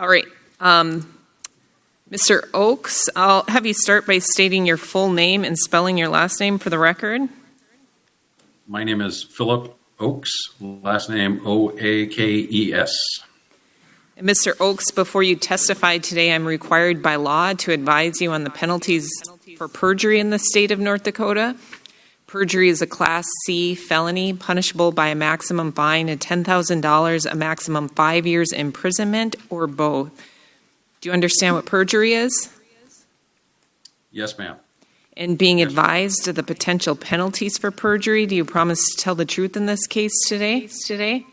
All right. Mr. Oakes, I'll have you start by stating your full name and spelling your last name for the record. My name is Philip Oakes, last name Oakes. And Mr. Oakes, before you testify today, I'm required by law to advise you on the penalties for perjury in the state of North Dakota. Perjury is a Class C felony, punishable by a maximum fine of $10,000, a maximum 5 years imprisonment, or both. Do you understand what perjury is? Yes, ma'am. And being advised of the potential penalties for perjury, do you promise to tell the truth in this case today?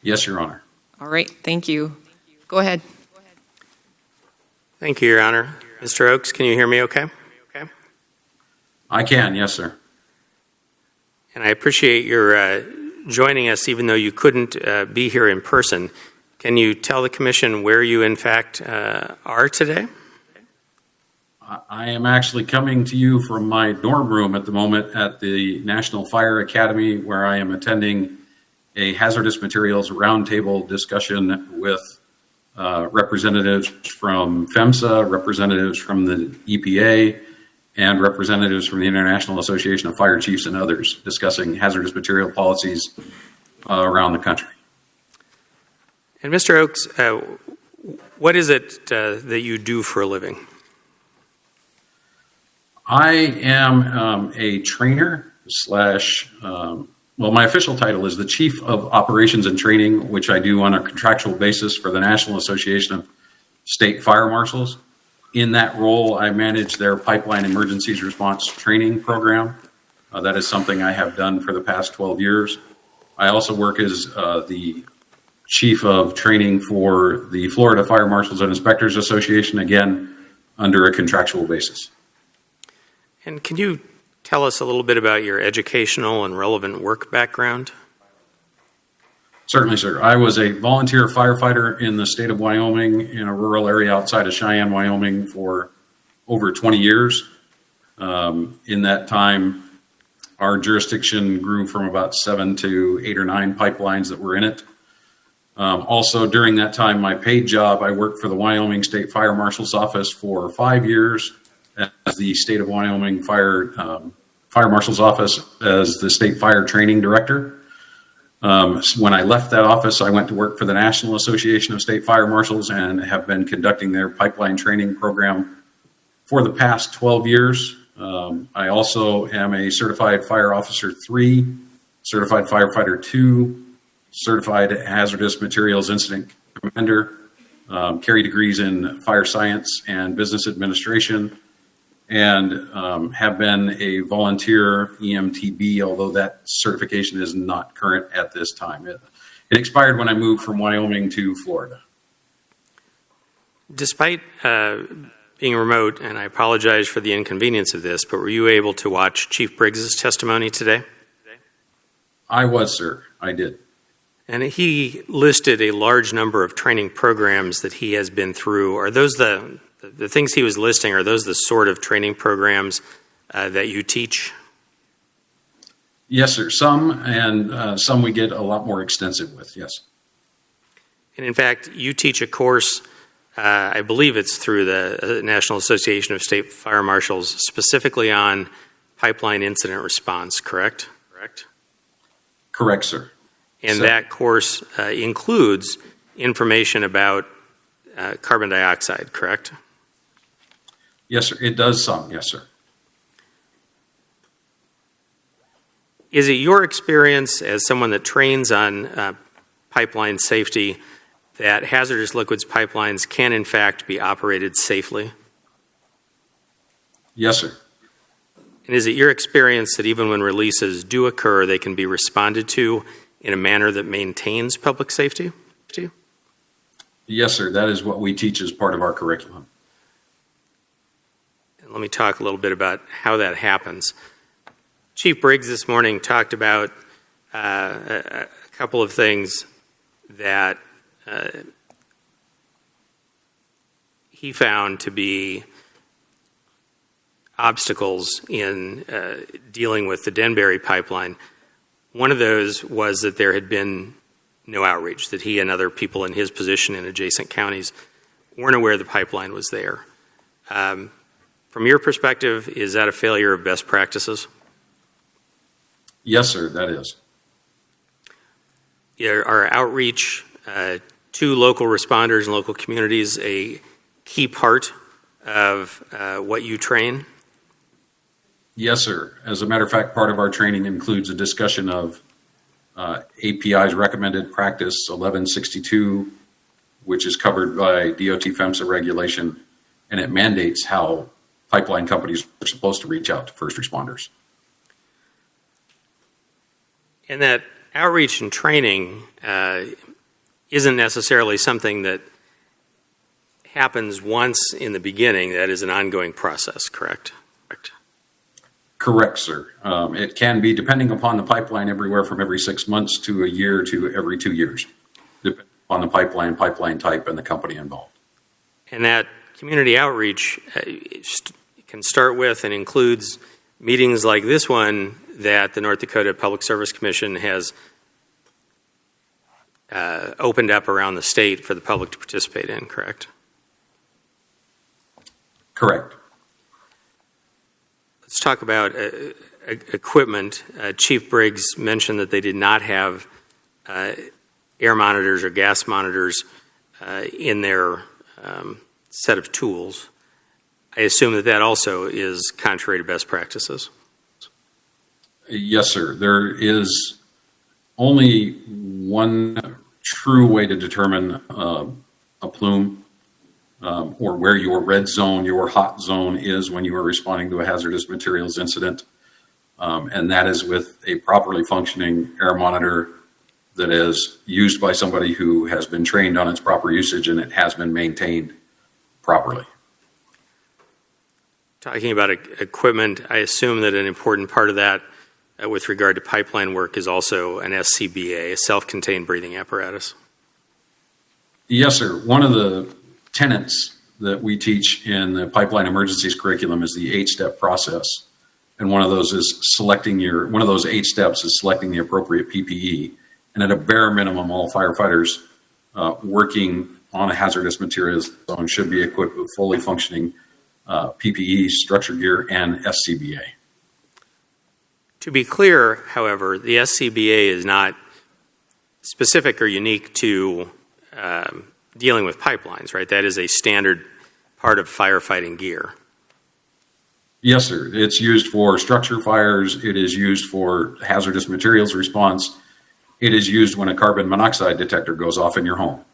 Yes, Your Honor. All right, thank you. Go ahead. Thank you, Your Honor. Mr. Oakes, can you hear me okay? I can, yes, sir. And I appreciate your joining us even though you couldn't be here in person. Can you tell the Commission where you in fact are today? I am actually coming to you from my dorm room at the moment at the National Fire Academy, where I am attending a hazardous materials roundtable discussion with representatives from PHMSA, representatives from the EPA, and representatives from the International Association of Fire Chiefs and others, discussing hazardous material policies around the country. And Mr. Oakes, what is it that you do for a living? I am a trainer slash, my official title is the Chief of Operations and Training, which I do on a contractual basis for the National Association of State Fire Marshals. In that role, I manage their pipeline emergencies response training program. That is something I have done for the past 12 years. I also work as the Chief of Training for the Florida Fire Marshals and Inspectors Association, again, under a contractual basis. And can you tell us a little bit about your educational and relevant work background? Certainly, sir. I was a volunteer firefighter in the state of Wyoming in a rural area outside of Cheyenne, Wyoming for over 20 years. In that time, our jurisdiction grew from about 7 to 8 or 9 pipelines that were in it. Also, during that time, my paid job, I worked for the Wyoming State Fire Marshal's Office for 5 years as the State of Wyoming Fire Marshal's Office as the State Fire Training Director. When I left that office, I went to work for the National Association of State Fire Marshals and have been conducting their pipeline training program for the past 12 years. I also am a Certified Fire Officer 3, Certified Firefighter 2, Certified Hazardous Materials Incident Commander, carry degrees in Fire Science and Business Administration, and have been a volunteer EMTB, although that certification is not current at this time. It expired when I moved from Wyoming to Florida. Despite being remote, and I apologize for the inconvenience of this, but were you able to watch Chief Briggs' testimony today? I was, sir. I did. And he listed a large number of training programs that he has been through. Are those the things he was listing, are those the sort of training programs that you teach? Yes, sir. Some, and some we get a lot more extensive with, yes. And in fact, you teach a course, I believe it's through the National Association of State Fire Marshals, specifically on pipeline incident response, correct? Correct, sir. And that course includes information about carbon dioxide, correct? Yes, sir. It does some. Yes, sir. Is it your experience as someone that trains on pipeline safety that hazardous liquids pipelines can in fact be operated safely? Yes, sir. And is it your experience that even when releases do occur, they can be responded to in a manner that maintains public safety? Yes, sir. That is what we teach as part of our curriculum. And let me talk a little bit about how that happens. Chief Briggs this morning talked about a couple of things that he found to be obstacles in dealing with the Denbury pipeline. One of those was that there had been no outreach, that he and other people in his position in adjacent counties weren't aware the pipeline was there. From your perspective, is that a failure of best practices? Yes, sir, that is. Are outreach to local responders and local communities a key part of what you train? Yes, sir. As a matter of fact, part of our training includes a discussion of API's recommended practice 1162, which is covered by DOT FEMSA regulation, and it mandates how pipeline companies are supposed to reach out to first responders. And that outreach and training isn't necessarily something that happens once in the beginning. That is an ongoing process, correct? Correct, sir. It can be, depending upon the pipeline, everywhere from every 6 months to a year to every 2 years, depending on the pipeline type, and the company involved. And that community outreach can start with and includes meetings like this one that the North Dakota Public Service Commission has opened up around the state for the public to participate in, correct? Correct. Let's talk about equipment. Chief Briggs mentioned that they did not have air monitors or gas monitors in their set of tools. I assume that that also is contrary to best practices. Yes, sir. There is only one true way to determine a plume or where your red zone, your hot zone is when you are responding to a hazardous materials incident. And that is with a properly functioning air monitor that is used by somebody who has been trained on its proper usage and it has been maintained properly. Talking about equipment, I assume that an important part of that with regard to pipeline work is also an SCBA, a self-contained breathing apparatus. Yes, sir. One of the tenets that we teach in the pipeline emergencies curriculum is the 8-step process. And one of those 8 steps is selecting the appropriate PPE. And at a bare minimum, all firefighters working on a hazardous materials zone should be equipped with fully functioning PPE, structure gear, and SCBA. To be clear, however, the SCBA is not specific or unique to dealing with pipelines, right? That is a standard part of firefighting gear. Yes, sir. It's used for structure fires. It is used for hazardous materials response. It is used when a carbon monoxide detector goes off in your home.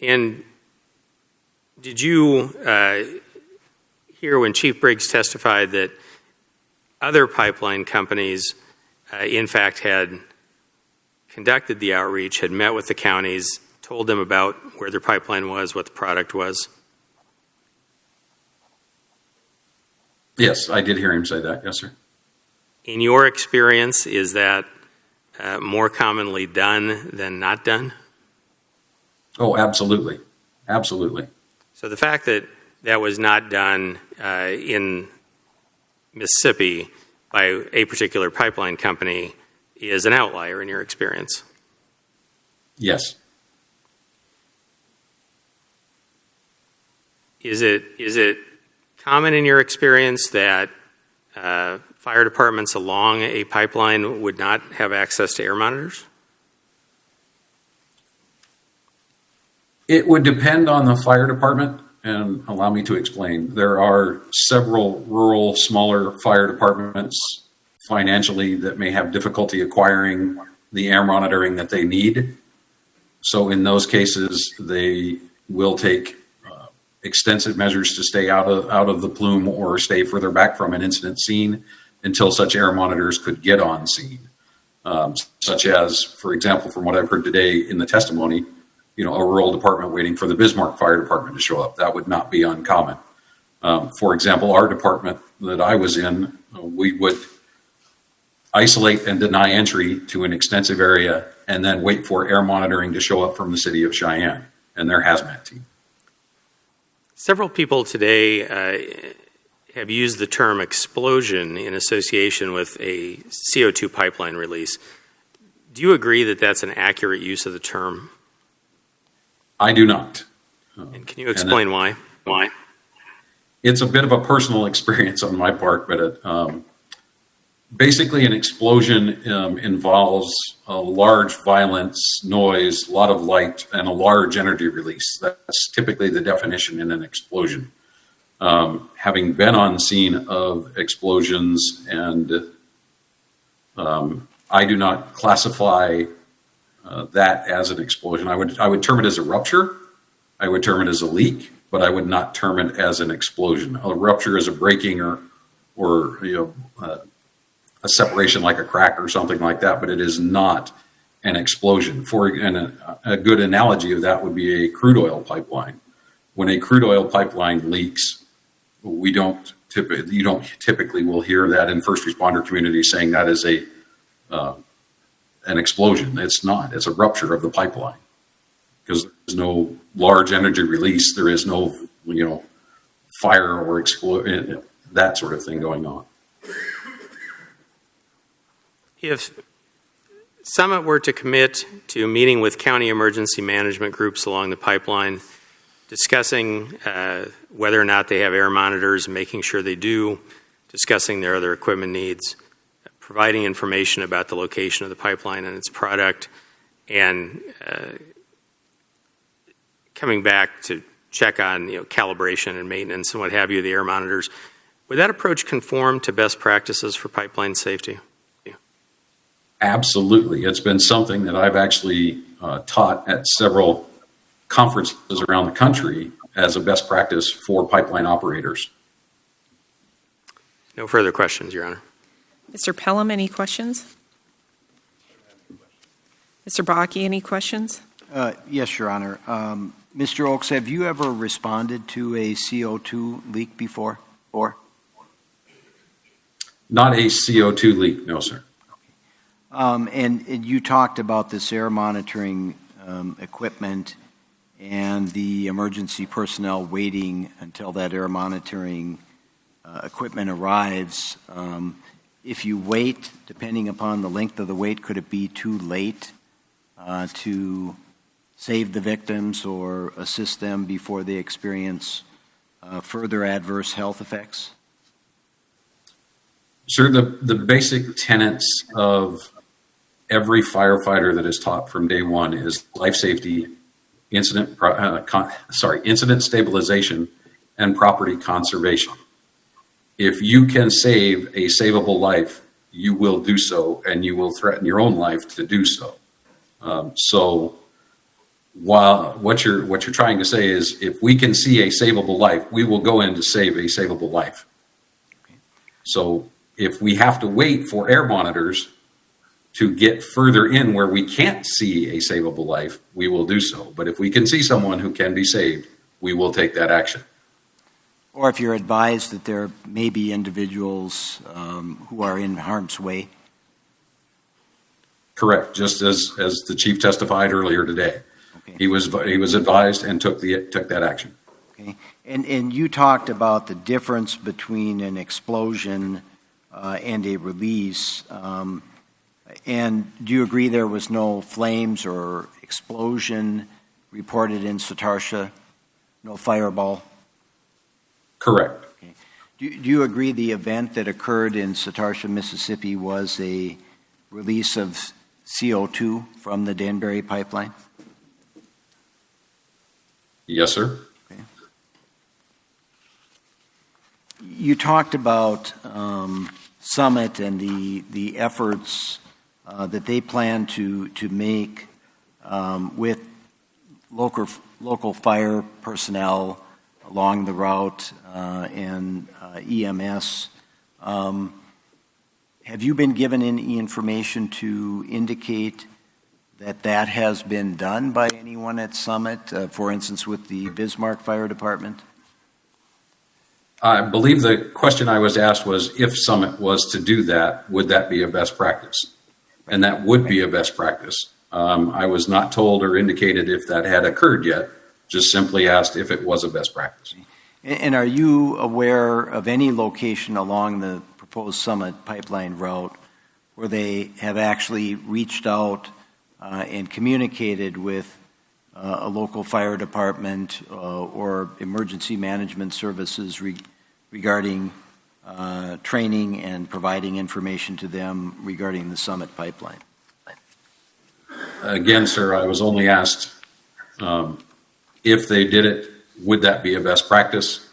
And did you hear when Chief Briggs testified that other pipeline companies, in fact, had conducted the outreach, had met with the counties, told them about where their pipeline was, what the product was? Yes, I did hear him say that. Yes, sir. In your experience, is that more commonly done than not done? Oh, absolutely. Absolutely. So the fact that that was not done in Mississippi by a particular pipeline company is an outlier in your experience? Yes. Is it common in your experience that fire departments along a pipeline would not have access to air monitors? It would depend on the fire department, and allow me to explain. There are several rural, smaller fire departments financially that may have difficulty acquiring the air monitoring that they need. So in those cases, they will take extensive measures to stay out of the plume or stay further back from an incident scene until such air monitors could get on scene. Such as, for example, from what I've heard today in the testimony, a rural department waiting for the Bismarck Fire Department to show up. That would not be uncommon. For example, our department that I was in, we would isolate and deny entry to an extensive area and then wait for air monitoring to show up from the city of Cheyenne and their hazmat team. Several people today have used the term explosion in association with a CO2 pipeline release. Do you agree that that's an accurate use of the term? I do not. And can you explain why? It's a bit of a personal experience on my part, but basically an explosion involves a large violence, noise, a lot of light, and a large energy release. That's typically the definition in an explosion. Having been on scene of explosions, and I do not classify that as an explosion. I would term it as a rupture. I would term it as a leak, but I would not term it as an explosion. A rupture is a breaking or a separation like a crack or something like that, but it is not an explosion. And a good analogy of that would be a crude oil pipeline. When a crude oil pipeline leaks, you don't typically will hear that in first responder community saying that is an explosion. It's not. It's a rupture of the pipeline because there's no large energy release. There is no fire or that sort of thing going on. If Summit were to commit to meeting with county emergency management groups along the pipeline, discussing whether or not they have air monitors, making sure they do, discussing their other equipment needs, providing information about the location of the pipeline and its product, and coming back to check on calibration and maintenance and what have you, the air monitors, would that approach conform to best practices for pipeline safety? Absolutely. It's been something that I've actually taught at several conferences around the country as a best practice for pipeline operators. No further questions, Your Honor. Mr. Pelham, any questions? Mr. Bakke, any questions? Yes, Your Honor. Mr. Oakes, have you ever responded to a CO2 leak before? Not a CO2 leak, no, sir. And you talked about this air monitoring equipment and the emergency personnel waiting until that air monitoring equipment arrives. If you wait, depending upon the length of the wait, could it be too late to save the victims or assist them before they experience further adverse health effects? Sir, the basic tenets of every firefighter that is taught from day one is life safety, incident stabilization, and property conservation. If you can save a savable life, you will do so, and you will threaten your own life to do so. So, while what you're trying to say is, if we can see a savable life, we will go in to save a savable life. Okay. So, if we have to wait for air monitors to get further in where we can't see a savable life, we will do so. But if we can see someone who can be saved, we will take that action. Or if you're advised that there may be individuals who are in harm's way? Correct, just as the chief testified earlier today. Okay. He was advised and took that action. Okay. And you talked about the difference between an explosion and a release. And do you agree there was no flames or explosion reported in Satartia? No fireball? Correct. Okay. Do you agree the event that occurred in Satartia, Mississippi was a release of CO2 from the Danbury pipeline? Yes, sir. Okay. You talked about Summit and the efforts that they plan to make with local fire personnel along the route and EMS. Have you been given any information to indicate that has been done by anyone at Summit, for instance, with the Bismarck Fire Department? I believe the question I was asked was, if Summit was to do that, would that be a best practice? And that would be a best practice. I was not told or indicated if that had occurred yet, just simply asked if it was a best practice. And are you aware of any location along the proposed Summit pipeline route where they have actually reached out and communicated with a local fire department or emergency management services regarding training and providing information to them regarding the Summit pipeline? Again, sir, I was only asked if they did it, would that be a best practice?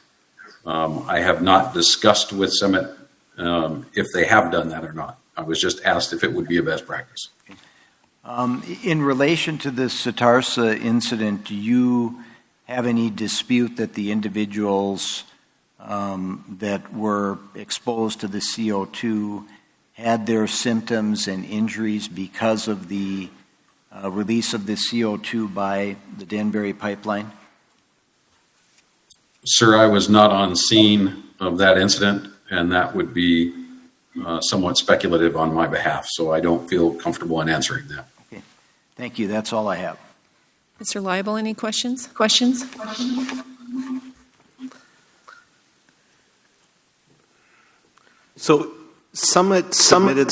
I have not discussed with Summit if they have done that or not. I was just asked if it would be a best practice. In relation to the Sitarsa incident, do you have any dispute that the individuals that were exposed to the CO2 had their symptoms and injuries because of the release of the CO2 by the Danbury pipeline? Sir, I was not on scene of that incident, and that would be somewhat speculative on my behalf, so I don't feel comfortable in answering that. Okay. Thank you. That's all I have. Mr. Leibel, any questions? So Summit submitted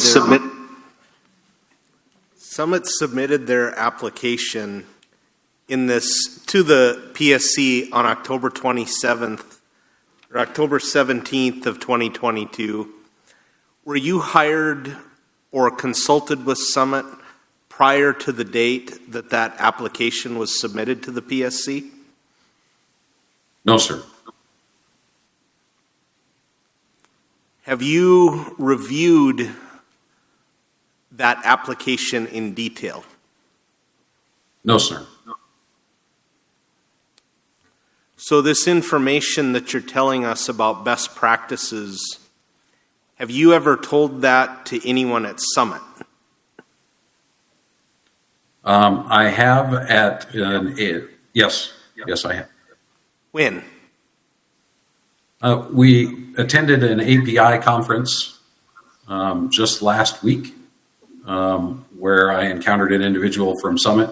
their application in this to the PSC on October 27th or October 17th of 2022. Were you hired or consulted with Summit prior to the date that that application was submitted to the PSC? No, sir. Have you reviewed that application in detail? No, sir. So this information that you're telling us about best practices, have you ever told that to anyone at Summit? I have at yes, I have. When? We attended an API conference just last week where I encountered an individual from Summit,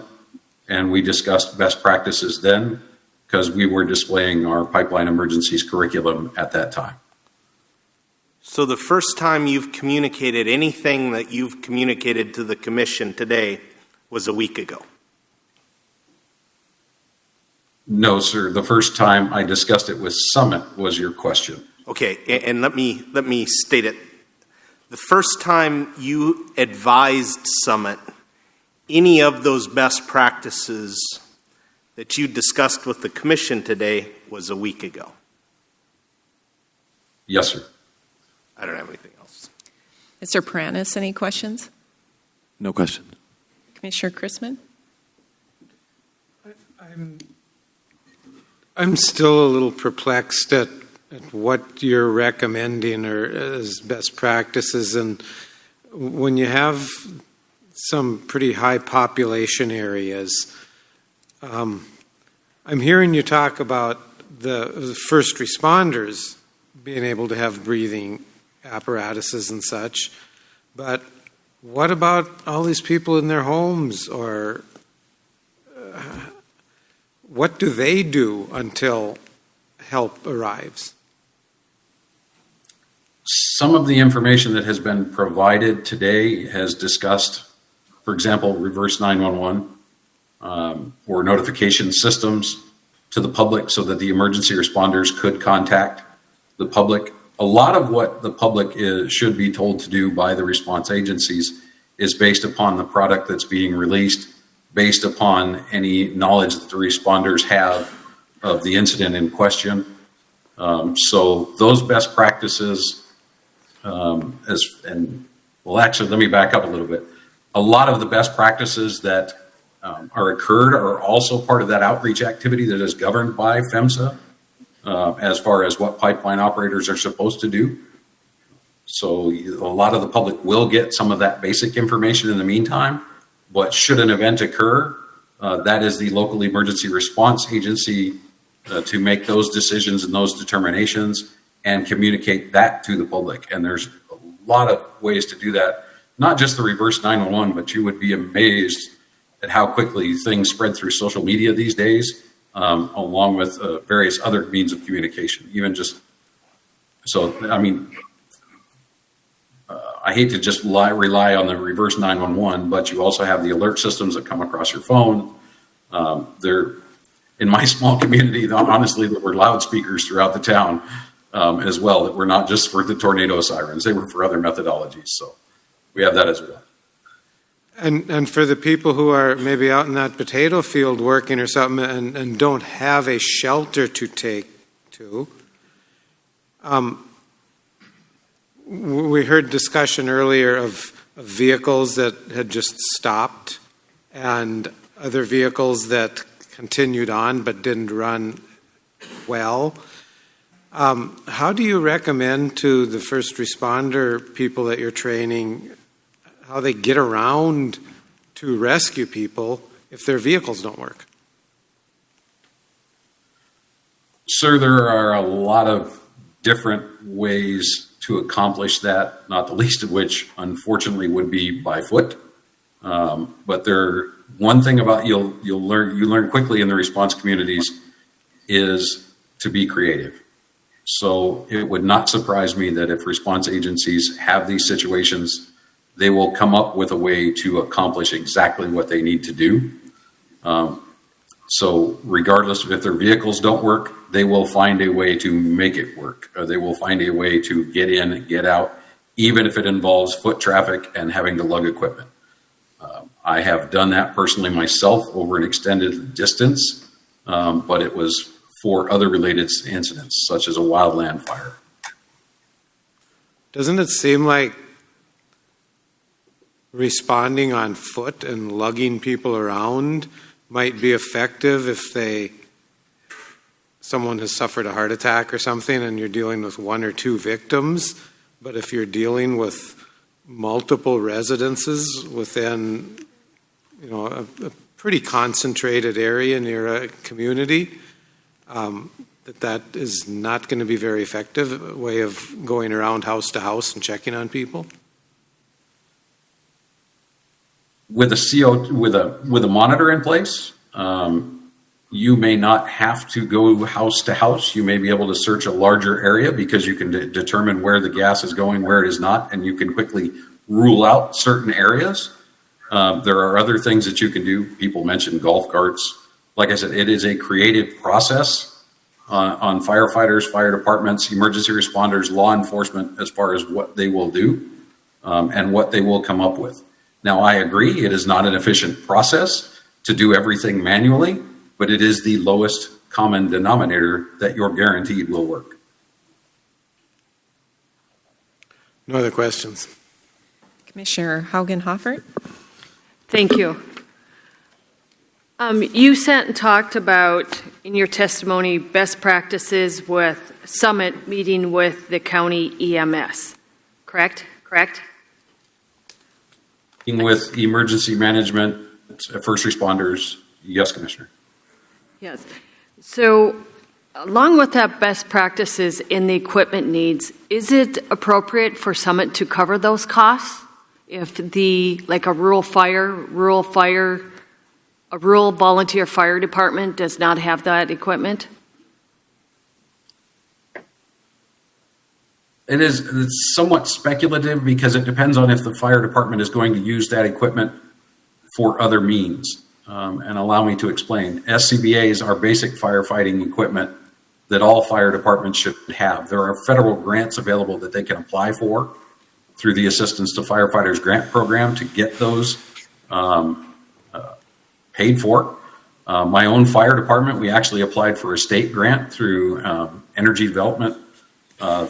and we discussed best practices then because we were displaying our pipeline emergencies curriculum at that time. So the first time you've communicated anything that you've communicated to the commission today was a week ago? No, sir. The first time I discussed it with Summit was your question. Okay, and let me state it. The first time you advised Summit any of those best practices that you discussed with the commission today was a week ago. Yes, sir. I don't have anything else. Mr. Pranis, any questions? No question. Commissioner Chrisman? I'm still a little perplexed at what you're recommending or as best practices. And when you have some pretty high population areas, I'm hearing you talk about the first responders being able to have breathing apparatuses and such, but what about all these people in their homes, or what do they do until help arrives? Some of the information that has been provided today has discussed, for example, reverse 911 or notification systems to the public so that the emergency responders could contact the public. A lot of what the public should be told to do by the response agencies is based upon the product that's being released, based upon any knowledge that the responders have of the incident in question. So those best practices, actually, let me back up a little bit. A lot of the best practices that are occurred are also part of that outreach activity that is governed by PHMSA as far as what pipeline operators are supposed to do. So a lot of the public will get some of that basic information in the meantime, but should an event occur, that is the local emergency response agency to make those decisions and those determinations and communicate that to the public. And there's a lot of ways to do that, not just the reverse 911, but you would be amazed at how quickly things spread through social media these days, along with various other means of communication. I hate to just rely on the reverse 911, but you also have the alert systems that come across your phone. There, in my small community, honestly, there were loudspeakers throughout the town as well that were not just for the tornado sirens; they were for other methodologies. So we have that as well. And for the people who are maybe out in that potato field working or something and don't have a shelter to take to, we heard discussion earlier of vehicles that had just stopped and other vehicles that continued on but didn't run well. How do you recommend to the first responder people that you're training how they get around to rescue people if their vehicles don't work? Sir, there are a lot of different ways to accomplish that, not the least of which, unfortunately, would be by foot. But one thing about you learn quickly in the response communities is to be creative. So it would not surprise me that if response agencies have these situations, they will come up with a way to accomplish exactly what they need to do. So regardless of if their vehicles don't work, they will find a way to make it work. Or they will find a way to get in and get out, even if it involves foot traffic and having to lug equipment. I have done that personally myself over an extended distance, but it was for other related incidents, such as a wildland fire. Doesn't it seem like responding on foot and lugging people around might be effective if someone has suffered a heart attack or something and you're dealing with one or two victims, but if you're dealing with multiple residences within a pretty concentrated area near a community, that is not going to be very effective way of going around house to house and checking on people? With a monitor in place, you may not have to go house to house. You may be able to search a larger area because you can determine where the gas is going, where it is not, and you can quickly rule out certain areas. There are other things that you can do. People mentioned golf carts. Like I said, it is a creative process on firefighters, fire departments, emergency responders, law enforcement, as far as what they will do and what they will come up with. Now, I agree, it is not an efficient process to do everything manually, but it is the lowest common denominator that you're guaranteed will work. No other questions. Commissioner Haugen-Hoffert. Thank you. You sat and talked about, in your testimony, best practices with Summit meeting with the county EMS, correct? With emergency management, first responders, yes, Commissioner. Yes. So along with that best practices in the equipment needs, is it appropriate for Summit to cover those costs? If like a rural volunteer fire department does not have that equipment? It's somewhat speculative because it depends on if the fire department is going to use that equipment for other means. And allow me to explain. SCBAs are basic firefighting equipment that all fire departments should have. There are federal grants available that they can apply for through the Assistance to Firefighters Grant Program to get those paid for. My own fire department, we actually applied for a state grant through energy development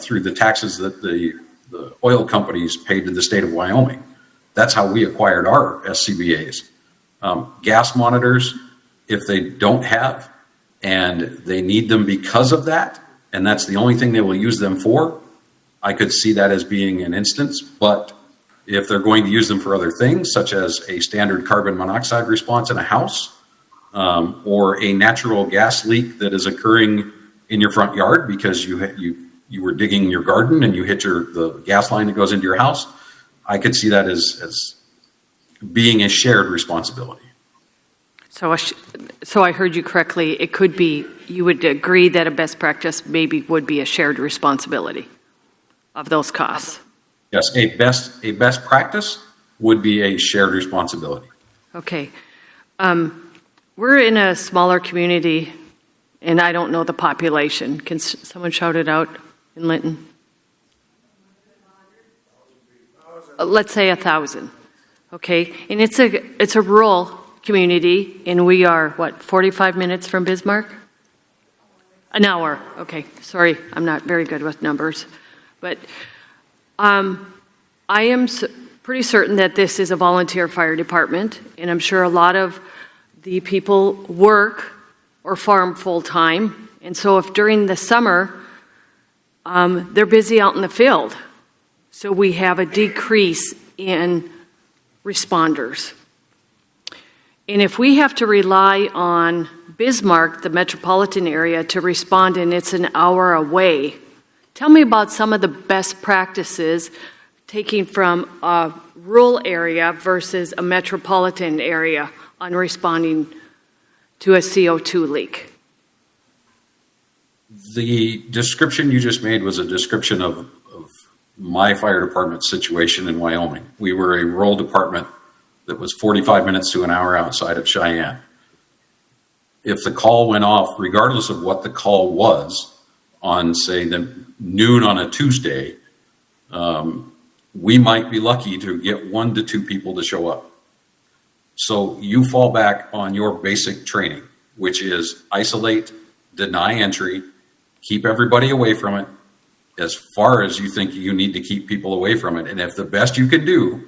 through the taxes that the oil companies paid to the state of Wyoming. That's how we acquired our SCBAs. Gas monitors, if they don't have and they need them because of that, and that's the only thing they will use them for, I could see that as being an instance. But if they're going to use them for other things, such as a standard carbon monoxide response in a house, or a natural gas leak that is occurring in your front yard because you were digging your garden and you hit the gas line that goes into your house, I could see that as being a shared responsibility. So I heard you correctly. It could be, you would agree that a best practice maybe would be a shared responsibility of those costs. Yes, a best practice would be a shared responsibility. Okay. we're in a smaller community, and I don't know the population. Can someone shout it out in Linton? Let's say 1,000. Okay, and it's a rural community, and we are, 45 minutes from Bismarck? An hour, okay. Sorry, I'm not very good with numbers. But I am pretty certain that this is a volunteer fire department, and I'm sure a lot of the people work or farm full-time. And so if during the summer, they're busy out in the field, so we have a decrease in responders. And if we have to rely on Bismarck, the metropolitan area, to respond and it's an hour away, tell me about some of the best practices taking from a rural area versus a metropolitan area on responding to a CO2 leak. The description you just made was a description of my fire department situation in Wyoming. We were a rural department that was 45 minutes to an hour outside of Cheyenne. If the call went off, regardless of what the call was, on, say, the noon on a Tuesday, we might be lucky to get 1 to 2 people to show up. So you fall back on your basic training, which is isolate, deny entry, keep everybody away from it as far as you think you need to keep people away from it. And if the best you can do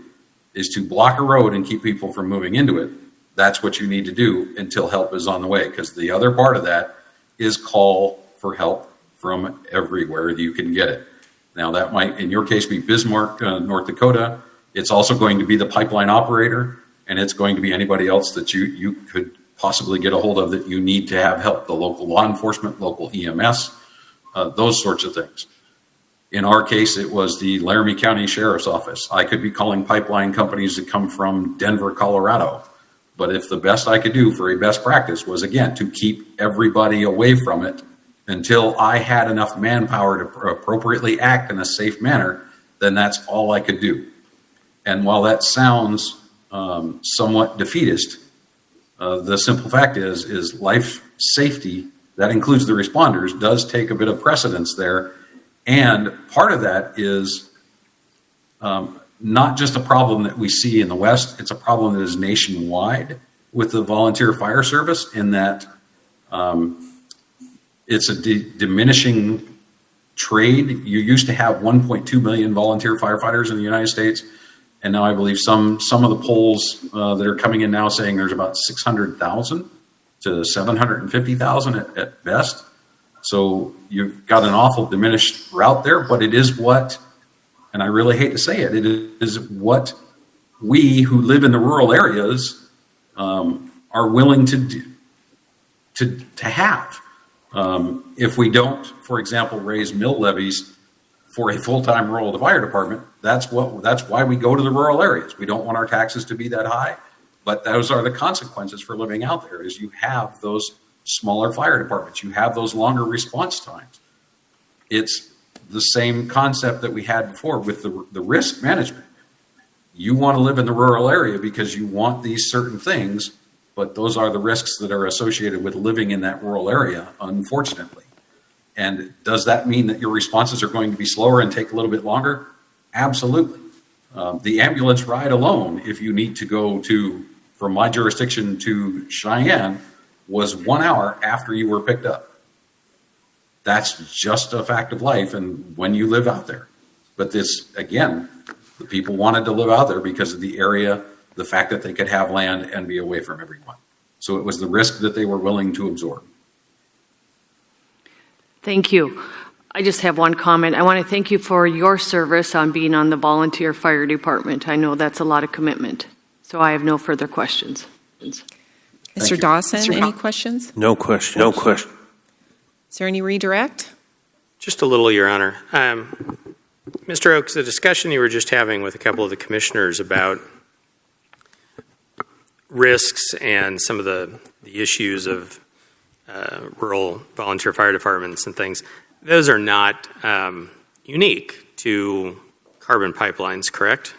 is to block a road and keep people from moving into it, that's what you need to do until help is on the way. Because the other part of that is call for help from everywhere you can get it. Now that might, in your case, be Bismarck, North Dakota. It's also going to be the pipeline operator, and it's going to be anybody else that you could possibly get a hold of that you need to have help, the local law enforcement, local EMS, those sorts of things. In our case, it was the Laramie County Sheriff's Office. I could be calling pipeline companies that come from Denver, Colorado. But if the best I could do for a best practice was, again, to keep everybody away from it until I had enough manpower to appropriately act in a safe manner, then that's all I could do. And while that sounds somewhat defeatist, the simple fact is life safety, that includes the responders, does take a bit of precedence there. And part of that is not just a problem that we see in the West, it's a problem that is nationwide with the volunteer fire service, in that it's a diminishing trade. You used to have 1.2 million volunteer firefighters in the United States, and now I believe some of the polls that are coming in now saying there's about 600,000 to 750,000 at best. So you've got an awful diminished route there, but it is what, and I really hate to say it, it is what we who live in the rural areas are willing to have. If we don't, for example, raise mill levies for a full-time rural fire department, that's why we go to the rural areas. We don't want our taxes to be that high, but those are the consequences for living out there. Is you have those smaller fire departments, you have those longer response times. It's the same concept that we had before with the risk management. You want to live in the rural area because you want these certain things, but those are the risks that are associated with living in that rural area, unfortunately. And does that mean that your responses are going to be slower and take a little bit longer? Absolutely. The ambulance ride alone, if you need to go from my jurisdiction to Cheyenne, was 1 hour after you were picked up. That's just a fact of life and when you live out there. But this, again, the people wanted to live out there because of the area, the fact that they could have land and be away from everyone. So it was the risk that they were willing to absorb. Thank you. I just have one comment. I want to thank you for your service on being on the volunteer fire department. I know that's a lot of commitment. So I have no further questions. Mr. Dawson, any questions? No question. No question. Is there any redirect? Just a little, Your Honor. Mr. Oakes, the discussion you were just having with a couple of the commissioners about risks and some of the issues of rural volunteer fire departments and things, those are not unique to carbon pipelines, correct?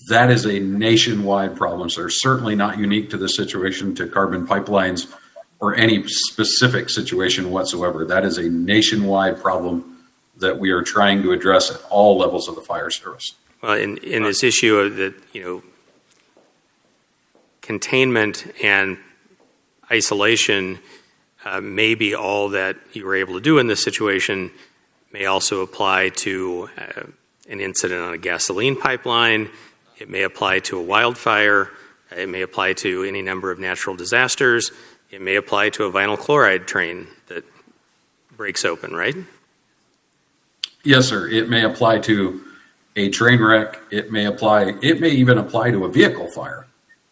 that is a nationwide problem. So they're certainly not unique to the situation, to carbon pipelines, or any specific situation whatsoever. That is a nationwide problem that we are trying to address at all levels of the fire service. Well, in this issue of the, containment and isolation may be all that you were able to do in this situation, may also apply to an incident on a gasoline pipeline. It may apply to a wildfire. It may apply to any number of natural disasters. It may apply to a vinyl chloride train that breaks open, right? Yes, sir. It may apply to a train wreck. It may even apply to a vehicle fire.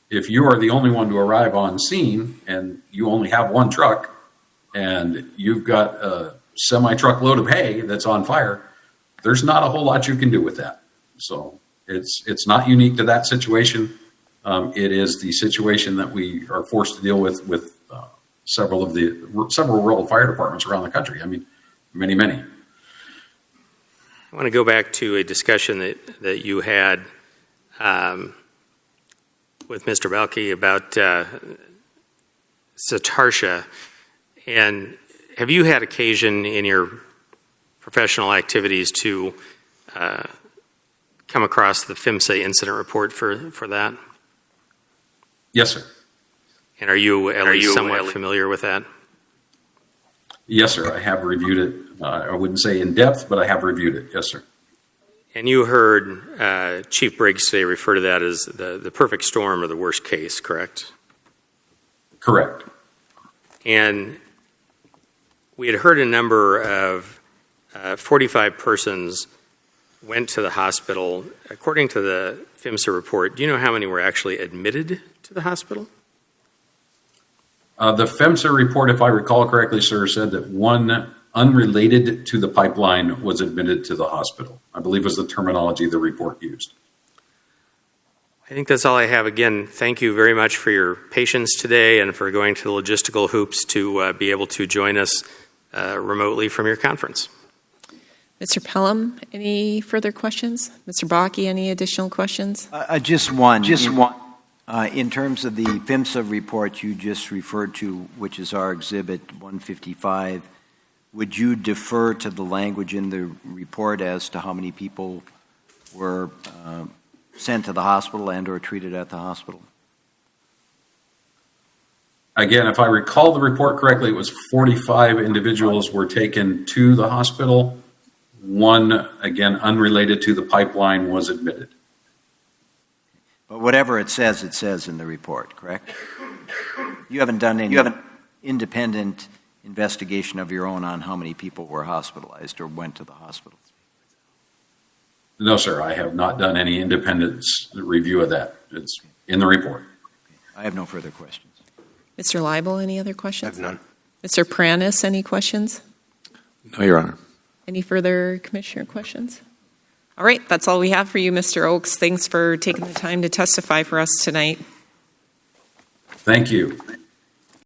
If you are the only one to arrive on scene and you only have one truck and you've got a semi-truck load of hay that's on fire, there's not a whole lot you can do with that. So it's not unique to that situation. It is the situation that we are forced to deal with several rural fire departments around the country. I mean, many. I want to go back to a discussion that you had with Mr. Balke about Satartia. And have you had occasion in your professional activities to come across the PHMSA incident report for that? Yes, sir. And are you at least somewhat familiar with that? Yes, sir. I have reviewed it. I wouldn't say in depth, but I have reviewed it. Yes, sir. And you heard Chief Briggs today refer to that as the perfect storm or the worst case, correct? Correct. And we had heard a number of 45 persons went to the hospital. According to the PHMSA report, do you know how many were actually admitted to the hospital? The PHMSA report, if I recall correctly, sir, said that one unrelated to the pipeline was admitted to the hospital. I believe was the terminology the report used. I think that's all I have. Again, thank you very much for your patience today and for going to the logistical hoops to be able to join us remotely from your conference. Mr. Pelham, any further questions? Mr. Bakke, any additional questions? Just one. In terms of the PHMSA report you just referred to, which is our Exhibit 155, would you defer to the language in the report as to how many people were sent to the hospital and or treated at the hospital? Again, if I recall the report correctly, it was 45 individuals were taken to the hospital. One, again, unrelated to the pipeline, was admitted. But whatever it says in the report, correct? You haven't done any independent investigation of your own on how many people were hospitalized or went to the hospital? No, sir. I have not done any independent review of that. It's in the report. I have no further questions. Mr. Leibel, any other questions? I have none. Mr. Pranis, any questions? No, Your Honor. Any further commissioner questions? All right, that's all we have for you, Mr. Oakes. Thanks for taking the time to testify for us tonight. Thank you.